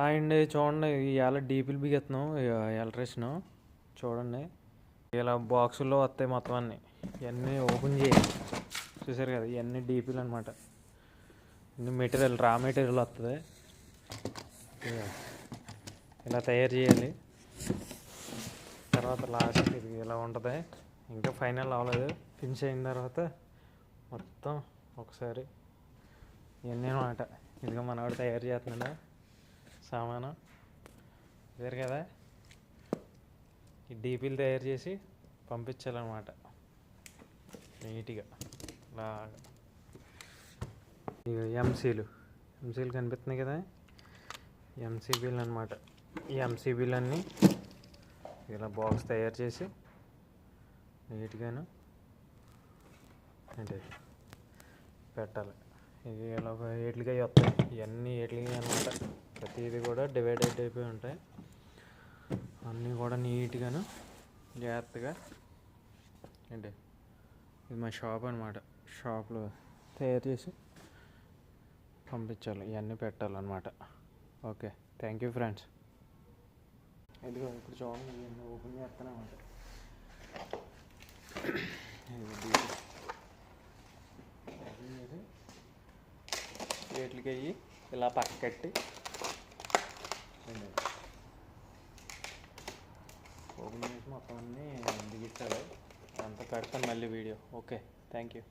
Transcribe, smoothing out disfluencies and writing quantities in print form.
And చూడండి ఇవాళ డీపీలు బిగెత్తున్నాం electrician చూడండి ఇలా బాక్సుల్లో వస్తాయి మొత్తం అన్నీ ఇవన్నీ ఓపెన్ చేయాలి. చూసారు కదా ఇవన్నీ డీపీలు అనమాట. ఇన్ని మెటీరియల్ రా మెటీరియల్ వస్తుంది, ఇలా తయారు చేయాలి. తర్వాత లాస్ట్ ఇది ఇలా ఉంటుంది. ఇంకా ఫైనల్ అవ్వలేదు. ఫినిష్ అయిన తర్వాత మొత్తం ఒకసారి ఇవన్నీ అనమాట. ఇదిగో మనవాడు తయారు చేస్తున్నాడా సామాను. ఇదే కదా ఈ డీపీలు తయారు చేసి పంపించాలన్నమాట నీట్గా లాగా. ఇక ఎంసీలు కనిపిస్తున్నాయి కదా, ఎంసీబీలు అనమాట. ఈ ఎంసీబీలన్నీ ఇలా బాక్స్ తయారు చేసి నీట్గాను అంటే పెట్టాలి. ఇవి ఇలా ఏట్లుగా వస్తాయి, ఇవన్నీ ఏట్లుగా అనమాట. ప్రతిదీ కూడా డివైడెడ్ అయిపోయి ఉంటాయి. అన్నీ కూడా నీట్గాను జాగ్రత్తగా అంటే ఇది మా షాప్ అనమాట. షాప్లో తయారు చేసి పంపించాలి, ఇవన్నీ పెట్టాలన్నమాట. Okay, thank you friends. ఇదిగో ఇప్పుడు చూడండి ఇవన్నీ ఓపెన్ చేస్తాను అన్నమాట. ప్లేట్లకి అయ్యి ఇలా పక్కట్టి ఓపెన్ చేసి మొత్తం అన్నీ దిగించాలి. అంతా పెడతాను మళ్ళీ వీడియో. Okay, thank you.